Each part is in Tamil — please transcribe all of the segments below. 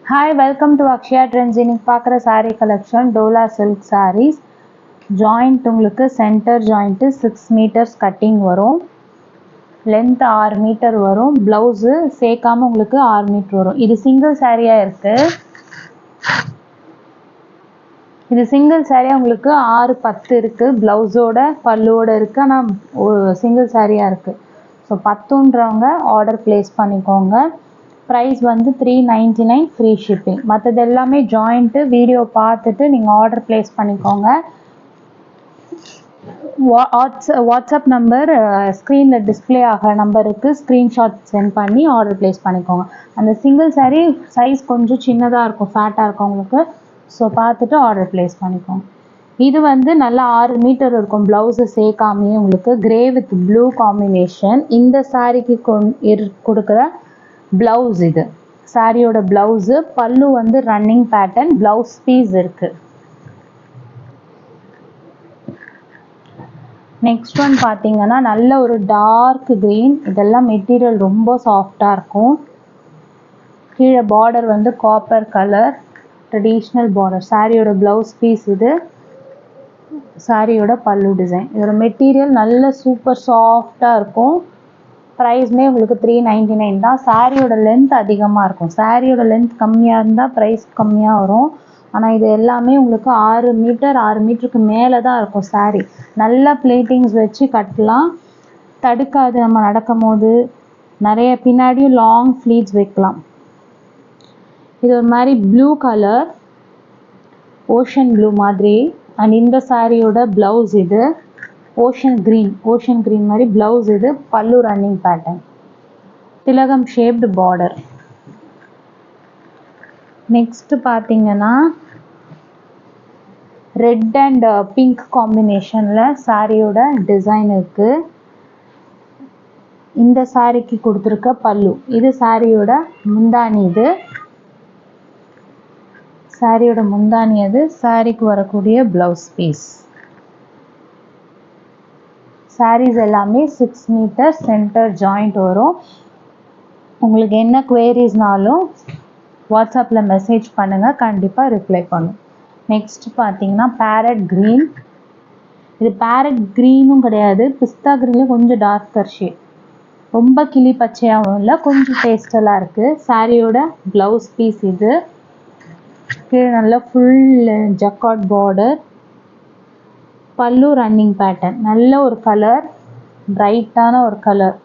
Hi, welcome to Akshaya Trends. இன்னைக்கு பார்க்குற saree collection Dola silk sarees. Joint உங்களுக்கு சென்டர் ஜாயிண்ட்டு 6 மீட்டர்ஸ் கட்டிங் வரும். லென்த் 6 மீட்டர் வரும். ப்ளவுஸு சேர்க்காம உங்களுக்கு 6 மீட்டர் வரும். இது சிங்கிள் சாரியாக இருக்குது. இது சிங்கிள் சாரியாக உங்களுக்கு 6-10 இருக்குது. ப்ளவுஸோட பல்லுவோட இருக்குது. ஆனால் சிங்கிள் சாரியாக இருக்குது. ஸோ 10ன்றவங்க ஆர்டர் ப்ளேஸ் பண்ணிக்கோங்க. ப்ரைஸ் வந்து 399 ஃப்ரீ ஷிப்பிங். மற்றது எல்லாமே ஜாயிண்ட்டு வீடியோ பார்த்துட்டு நீங்கள் ஆர்டர் ப்ளேஸ் பண்ணிக்கோங்க. வாட்ஸ்அப் நம்பர் ஸ்க்ரீனில் டிஸ்பிளே ஆகிற நம்பருக்கு ஸ்க்ரீன்ஷாட் சென்ட் பண்ணி ஆர்டர் ப்ளேஸ் பண்ணிக்கோங்க. அந்த சிங்கிள் சாரீ சைஸ் கொஞ்சம் சின்னதாக இருக்கும், ஃபேட்டாக இருக்கும் உங்களுக்கு. ஸோ பார்த்துட்டு ஆர்டர் ப்ளேஸ் பண்ணிக்கோங்க. இது வந்து நல்லா 6 மீட்டர் இருக்கும். ப்ளவுஸு சேர்க்காமையே உங்களுக்கு கிரே வித் ப்ளூ காம்பினேஷன். இந்த சாரீக்கு கொடுக்குற ப்ளவுஸ் இது சாரியோட ப்ளவுஸு. பல்லு வந்து ரன்னிங் பேட்டர்ன், ப்ளவுஸ் பீஸ் இருக்குது. நெக்ஸ்ட் ஒன் பார்த்தீங்கன்னா நல்ல ஒரு டார்க் க்ரீன். இதெல்லாம் மெட்டீரியல் ரொம்ப சாஃப்டாக இருக்கும். கீழே பார்டர் வந்து காப்பர் கலர் ட்ரெடிஷ்னல் பார்டர். சாரியோட ப்ளவுஸ் பீஸ் இது. சாரியோட பல்லு டிசைன். இதோட மெட்டீரியல் நல்ல சூப்பர் சாஃப்டாக இருக்கும். ப்ரைஸ்மே உங்களுக்கு 399 தான். சாரியோட லென்த் அதிகமாக இருக்கும். சாரியோட லென்த் கம்மியாக இருந்தால் ப்ரைஸ் கம்மியாக வரும். ஆனால் இது எல்லாமே உங்களுக்கு 6 மீட்டருக்கு மேலே தான் இருக்கும். சாரி நல்ல பிளேட்டிங்ஸ் வச்சு கட்டலாம், தடுக்காது. நம்ம நடக்கும் போது நிறைய பின்னாடியும் லாங் ஃப்ளீட்ஸ் வைக்கலாம். இது ஒரு மாதிரி ப்ளூ கலர், ஓஷன் ப்ளூ மாதிரி. அண்ட் இந்த சாரியோட ப்ளவுஸ் இது ஓஷன் க்ரீன் மாதிரி ப்ளவுஸ் இது. பல்லு ரன்னிங் பேட்டர்ன், திலகம் ஷேப்டு பார்டர். நெக்ஸ்ட் பார்த்தீங்கன்னா ரெட் அண்ட் பிங்க் காம்பினேஷனில் சாரியோட டிசைன் இருக்குது. இந்த சாரிக்கு கொடுத்துருக்க பல்லு இது. சாரியோட முந்தானி இது. சாரியோட முந்தானி அது. சாரிக்கு வரக்கூடிய ப்ளவுஸ் பீஸ். சாரீஸ் எல்லாமே 6 மீட்டர் சென்டர் ஜாயிண்ட் வரும். உங்களுக்கு என்ன குவேரிஸ்னாலும் வாட்ஸ்அப்பில் மெசேஜ் பண்ணுங்கள், கண்டிப்பாக ரிப்ளை பண்ணும். நெக்ஸ்ட் பார்த்தீங்கன்னா பேரட் க்ரீன். இது பேரட் க்ரீனும் கிடையாது, பிஸ்தா க்ரீனில் கொஞ்சம் டார்க்கர் ஷேட். ரொம்ப கிளி பச்சையாகவும் இல்லை, கொஞ்சம் பேஸ்டலாக இருக்குது. சாரியோட ப்ளவுஸ் பீஸ் இது. கீழே நல்லா ஃபுல் ஜக்கார்ட் பார்டர். பல்லு ரன்னிங் பேட்டர்ன். நல்ல ஒரு கலர், பிரைட்டான ஒரு கலர்.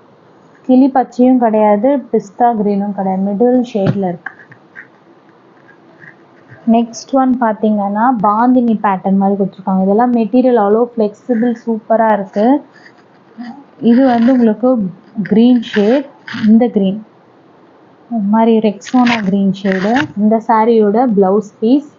கிளி பச்சையும் கிடையாது, பிஸ்தா க்ரீனும் கிடையாது, மிடில் ஷேடில் இருக்குது. நெக்ஸ்ட் ஒன் பார்த்தீங்கன்னா பாந்தினி பேட்டர்ன் மாதிரி கொடுத்துருக்காங்க. இதெல்லாம் மெட்டீரியல் அவ்வளோ ஃப்ளெக்சிபிள், சூப்பராக இருக்குது. இது வந்து உங்களுக்கு க்ரீன் ஷேட். இந்த க்ரீன் மாதிரி ரெக்ஸோனா க்ரீன் ஷேடு. இந்த சாரியோட ப்ளவுஸ் பீஸ்.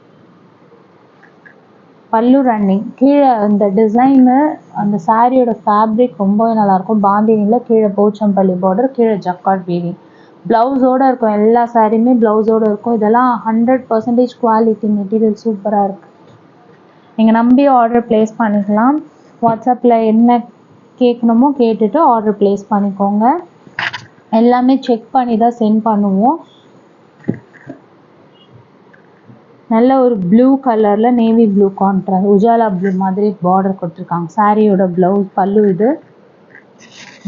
பல்லு ரன்னிங். கீழே இந்த டிசைனு, அந்த சாரியோட ஃபேப்ரிக் ரொம்பவே நல்லாயிருக்கும். பாந்தினியில் கீழே போச்சம்பள்ளி பார்டர், கீழே ஜக்கார்ட் வீவிங். ப்ளவுஸோடு இருக்கும். எல்லா சாரியுமே ப்ளவுஸோடு இருக்கும். இதெல்லாம் 100% குவாலிட்டி மெட்டீரியல், சூப்பராக இருக்குது. நீங்கள் நம்பி ஆர்டர் ப்ளேஸ் பண்ணிக்கலாம். வாட்ஸ்அப்பில் என்ன கேட்கணுமோ கேட்டுட்டு ஆர்டர் ப்ளேஸ் பண்ணிக்கோங்க. எல்லாமே செக் பண்ணி தான் சென்ட் பண்ணுவோம். நல்ல ஒரு ப்ளூ கலரில் navy blue contrast, Ujala blue மாதிரி பார்டர் கொடுத்துருக்காங்க. சாரியோட ப்ளவுஸ் பல்லு இது.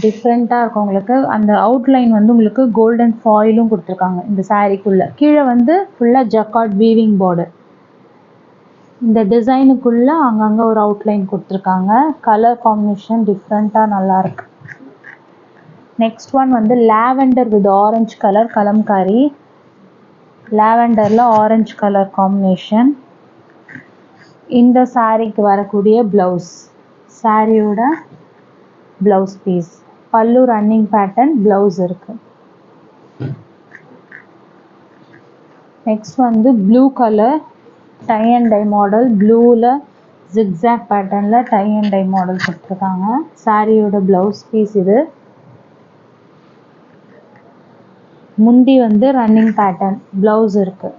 டிஃப்ரெண்ட்டாக இருக்கும் உங்களுக்கு. அந்த அவுட்லைன் வந்து உங்களுக்கு கோல்டன் ஃபாயிலும் கொடுத்துருக்காங்க இந்த சாரீக்குள்ளே. கீழே வந்து ஃபுல்லாக ஜக்கார்ட் வீவிங் பார்டர். இந்த டிசைனுக்குள்ளே அங்கங்கே ஒரு அவுட்லைன் கொடுத்துருக்காங்க. கலர் காம்பினேஷன் டிஃப்ரெண்ட்டாக நல்லாயிருக்கு. நெக்ஸ்ட் ஒன் வந்து lavender with orange colour, Kalamkari. லாவெண்டரில் ஆரஞ்சு கலர் காம்பினேஷன். இந்த சாரீக்கு வரக்கூடிய ப்ளவுஸ், சாரியோட ப்ளவுஸ் பீஸ். பல்லு ரன்னிங் பேட்டர்ன், ப்ளவுஸ் இருக்குது. நெக்ஸ்ட் வந்து blue colour tie and tie model. ப்ளூவில் ஜிக்ஸாக் பேட்டர்னில் டை அண்ட் டை மாடல் கொடுத்துருக்காங்க. சாரியோட ப்ளவுஸ் பீஸ் இது. முந்தி வந்து ரன்னிங் பேட்டர்ன், ப்ளவுஸ் இருக்குது.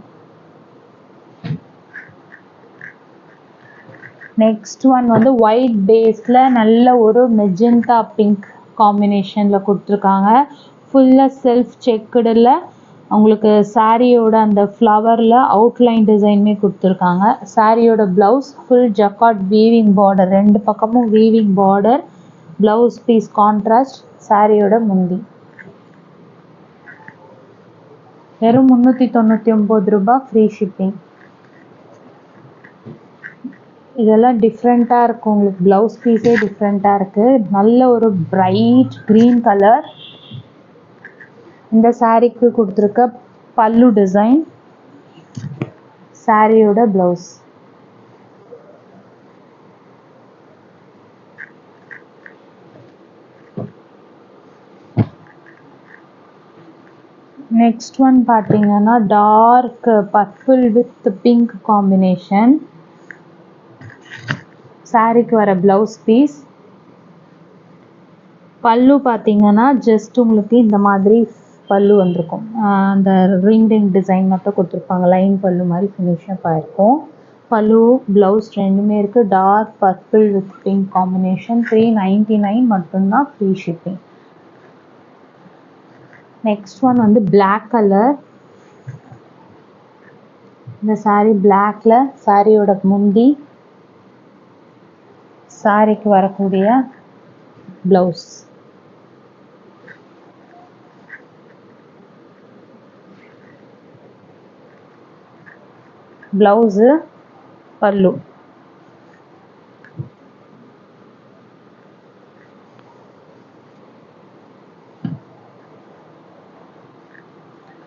நெக்ஸ்ட் ஒன் வந்து ஒயிட் பேஸில் நல்ல ஒரு மெஜெண்டா பிங்க் காம்பினேஷனில் கொடுத்துருக்காங்க. ஃபுல்லாக செல்ஃப் செக்குடில் உங்களுக்கு சாரியோட அந்த ஃப்ளவரில் அவுட்லைன் டிசைனுமே கொடுத்துருக்காங்க. சாரியோட blouse full jacquard weaving border, 2 பக்கமும் weaving border. Blouse piece contrast. சாரியோட முந்தி வெறும் 399 ரூபாய், ஃப்ரீ ஷிப்பிங். இதெல்லாம் டிஃப்ரெண்ட்டாக இருக்கும். உங்களுக்கு ப்ளவுஸ் பீஸே டிஃப்ரெண்ட்டாக இருக்குது. நல்ல ஒரு பிரைட் க்ரீன் கலர். இந்த சாரீக்கு கொடுத்துருக்க பல்லு டிசைன். சாரியோட ப்ளவுஸ். நெக்ஸ்ட் ஒன் பார்த்தீங்கன்னா dark purple with pink combination. சாரிக்கு வர ப்ளவுஸ் பீஸ். பல்லு பார்த்தீங்கன்னா ஜஸ்ட் உங்களுக்கு இந்த மாதிரி பல்லு வந்திருக்கும். அந்த ரிங் டிசைன் மட்டும் கொடுத்துருப்பாங்க. லைன் பல்லு மாதிரி ஃபினிஷப் ஆகிருக்கும். பல்லு ப்ளவுஸ் ரெண்டுமே இருக்குது. Dark purple with pink combination. 399 மட்டும்தான், ஃப்ரீ ஷிப்பிங். நெக்ஸ்ட் ஒன் வந்து பிளாக் கலர். இந்த சாரீ பிளாக்ல சாரியோட முந்தி, சாரிக்கு வரக்கூடிய ப்ளவுஸ். ப்ளவுஸு பல்லு.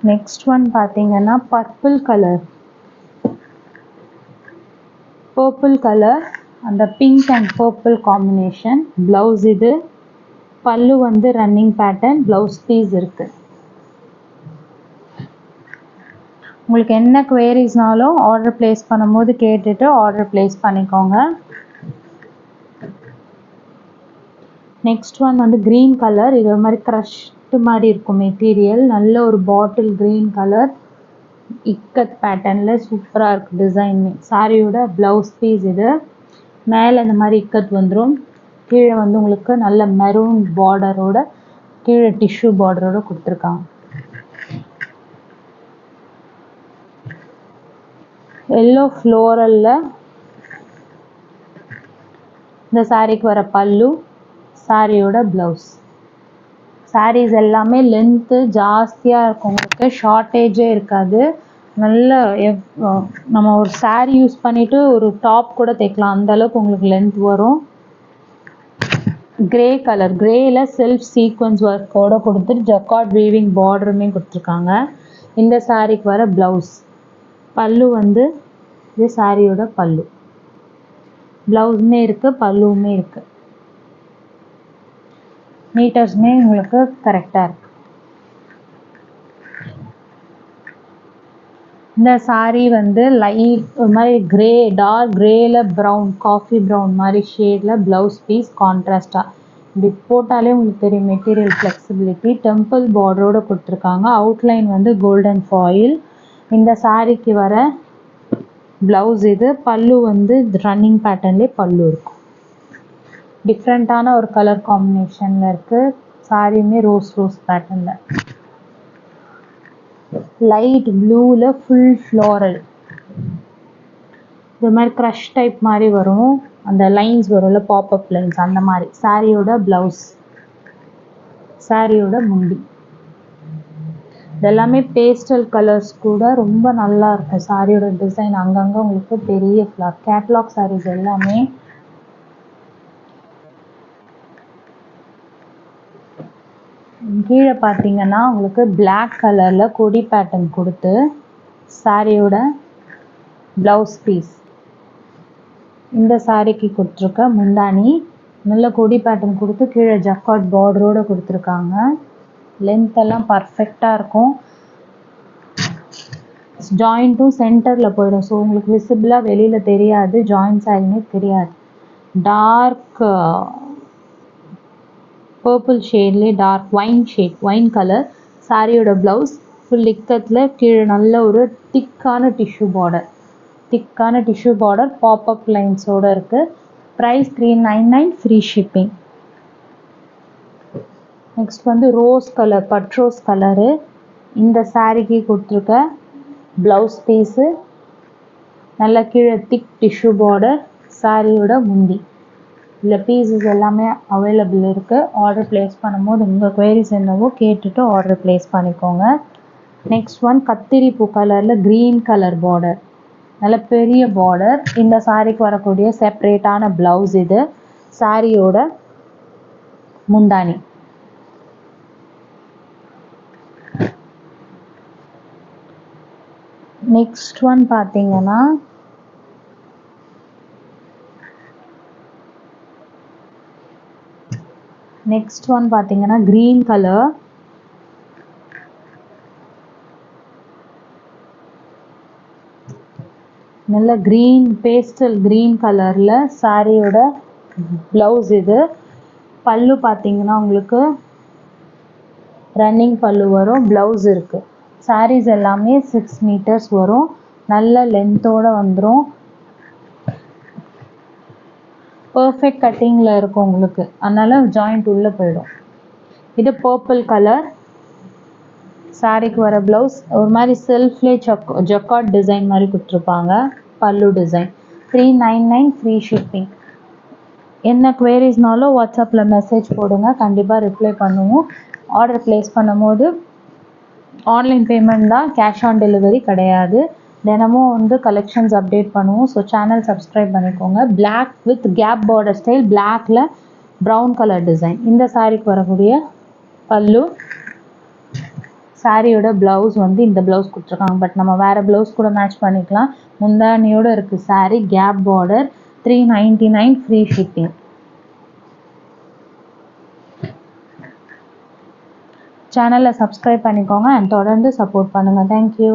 நெக்ஸ்ட் ஒன் பார்த்தீங்கன்னா பர்பிள் கலர். பர்பிள் கலர், அந்த pink and purple combination. Blouse இது. பல்லு வந்து ரன்னிங் பேட்டர்ன். ப்ளவுஸ் பீஸ் இருக்குது. உங்களுக்கு என்ன குவேரிஸ்னாலும் ஆர்டர் ப்ளேஸ் பண்ணும்போது கேட்டுட்டு ஆர்டர் ப்ளேஸ் பண்ணிக்கோங்க. நெக்ஸ்ட் ஒன் வந்து க்ரீன் கலர். இது ஒரு மாதிரி க்ரஷ்டு மாதிரி இருக்கும் மெட்டீரியல். நல்ல ஒரு பாட்டில் க்ரீன் கலர். இக்கத் பேட்டர்னில் சூப்பராக இருக்குது டிசைன். சாரியோட ப்ளவுஸ் பீஸ் இது. மேலே இந்த மாதிரி இக்கத் வந்துடும். கீழே வந்து உங்களுக்கு நல்ல மெரூன் பார்டரோட, கீழே டிஷ்யூ பார்டரோட கொடுத்துருக்காங்க. எல்லோ ஃப்ளோரலில் இந்த சாரீக்கு வர பல்லு, சாரியோட ப்ளவுஸ். சாரீஸ் எல்லாமே லென்த்து ஜாஸ்தியாக இருக்கும். உங்களுக்கு ஷார்ட்டேஜே இருக்காது. நல்ல நம்ம ஒரு சாரீ யூஸ் பண்ணிவிட்டு ஒரு டாப் கூட தைக்கலாம், அந்தளவுக்கு உங்களுக்கு லென்த் வரும். Grey colour. கிரேயில் செல்ஃப் சீக்வன்ஸ் ஒர்க்கோடு கொடுத்துட்டு ஜக்கார்ட் வீவிங் பார்டருமே கொடுத்துருக்காங்க. இந்த சாரீக்கு வர ப்ளவுஸ். பல்லு வந்து இது சாரியோட பல்லு. ப்ளவுஸுமே இருக்குது, பல்லுவுமே இருக்குது. மீட்டர்ஸுமே உங்களுக்கு கரெக்டாக இருக்குது. இந்த சாரீ வந்து லைட் ஒரு மாதிரி கிரே, டார்க் கிரேயில் ப்ரௌன், காஃபி ப்ரௌன் மாதிரி ஷேடில் ப்ளவுஸ் பீஸ் கான்ட்ராஸ்டாக. இப்படி போட்டாலே உங்களுக்கு தெரியும் மெட்டீரியல் ஃப்ளெக்சிபிலிட்டி. டெம்பிள் பார்டரோடு கொடுத்துருக்காங்க. அவுட்லைன் வந்து கோல்டன் ஃபாயில். இந்த சாரீக்கு வர ப்ளவுஸ் இது. பல்லு வந்து ரன்னிங் பேட்டர்ன்லேயே பல்லு இருக்கும். டிஃப்ரெண்ட்டான ஒரு கலர் காம்பினேஷனில் இருக்குது. சாரியுமே ரோஸ் பேட்டர்னில். லைட் ப்ளூவில் ஃபுல் ஃப்ளோரல். இது மாதிரி க்ரஷ் டைப் மாதிரி வரும். அந்த லைன்ஸ் வரும்ல, பாப்அப் லைன்ஸ், அந்த மாதிரி. சாரியோட ப்ளவுஸ், சாரியோட முந்தி. இதெல்லாமே பேஸ்டல் கலர்ஸ் கூட ரொம்ப நல்லா இருக்கும். சாரியோட டிசைன் அங்கங்கே உங்களுக்கு பெரிய ஃப்ளார். கேட்லாக் சாரீஸ் எல்லாமே கீழே பார்த்தீங்கன்னா உங்களுக்கு பிளாக் கலரில் கொடி பேட்டர்ன் கொடுத்து சாரியோட ப்ளவுஸ் பீஸ். இந்த சாரிக்கு கொடுத்துருக்க முந்தானி நல்ல கொடி பேட்டர்ன் கொடுத்து கீழே ஜக்கார்ட் பார்டரோடு கொடுத்துருக்காங்க. லென்த் எல்லாம் பர்ஃபெக்டாக இருக்கும். ஜாயிண்ட்டும் சென்டரில் போயிடும். ஸோ உங்களுக்கு விசிபிளாக வெளியில் தெரியாது, ஜாயின்ட்ஸ் ஆகியுமே தெரியாது. டார்க் பர்பிள் ஷேட்லேயே டார்க் ஒயின் கலர். சாரியோட ப்ளவுஸ் ஃபுல் இக்கத்தில் கீழே நல்ல ஒரு திக்கான டிஷ்யூ பார்டர் பாப்அப் லைன்ஸோடு இருக்குது. Price 399, free shipping. நெக்ஸ்ட் வந்து rose colour, but rose colour. இந்த சாரிக்கு கொடுத்துருக்க ப்ளவுஸ் பீஸு, நல்ல கீழே திக் டிஷ்யூ பார்டர், சாரியோட முந்தி. இல்லை பீசஸ் எல்லாமே அவைலபிள் இருக்குது. ஆர்டர் ப்ளேஸ் பண்ணும்போது உங்கள் குவரிஸ் என்னவோ கேட்டுட்டு ஆர்டர் ப்ளேஸ் பண்ணிக்கோங்க. நெக்ஸ்ட் ஒன் கத்திரி பூ கலரில் க்ரீன் கலர் பார்டர், நல்ல பெரிய பார்டர். இந்த சாரிக்கு வரக்கூடிய செப்ரேட்டான ப்ளவுஸ் இது. சாரியோட முந்தானி. நெக்ஸ்ட் ஒன் பார்த்தீங்கன்னா க்ரீன் கலர், நல்ல க்ரீன் பேஸ்டல் க்ரீன் கலரில் சாரியோட ப்ளவுஸ் இது. பல்லு பார்த்தீங்கன்னா உங்களுக்கு ரன்னிங் பல்லு வரும், ப்ளவுஸ் இருக்குது. சாரீஸ் எல்லாமே 6 மீட்டர்ஸ் வரும், நல்ல லென்த்தோடு வந்துடும். பர்ஃபெக்ட் கட்டிங்கில் இருக்கும் உங்களுக்கு, அதனால் ஜாயிண்ட் உள்ளே போயிடும். இது பர்பிள் கலர். சாரிக்கு வர ப்ளவுஸ் ஒரு மாதிரி செல்ஃப்லேயே ஜக்கார்ட் டிசைன் மாதிரி கொடுத்துருப்பாங்க. பல்லு டிசைன். 399 free shipping. என்ன குவேரிஸ்னாலும் வாட்ஸ்அப்பில் மெசேஜ் போடுங்க, கண்டிப்பாக ரிப்ளை பண்ணுவோம். ஆர்டர் ப்ளேஸ் பண்ணும்போது ஆன்லைன் பேமெண்ட் தான், கேஷ் ஆன் டெலிவரி கிடையாது. தினமும் வந்து கலெக்ஷன்ஸ் அப்டேட் பண்ணுவோம். ஸோ சேனல் சப்ஸ்கிரைப் பண்ணிக்கோங்க. Black with cap border style, பிளாக்ல ப்ரௌன் கலர் டிசைன். இந்த சாரிக்கு வரக்கூடிய பல்லு, சாரியோட ப்ளவுஸ் வந்து இந்த ப்ளவுஸ் கொடுத்துருக்காங்க. பட் நம்ம வேறு ப்ளவுஸ் கூட மேட்ச் பண்ணிக்கலாம். முந்தானியோடு இருக்குது sari, cap border, 399 free shipping. சேனலை சப்ஸ்கிரைப் பண்ணிக்கோங்க அண்ட் தொடர்ந்து சப்போர்ட் பண்ணுங்கள். தேங்க்யூ.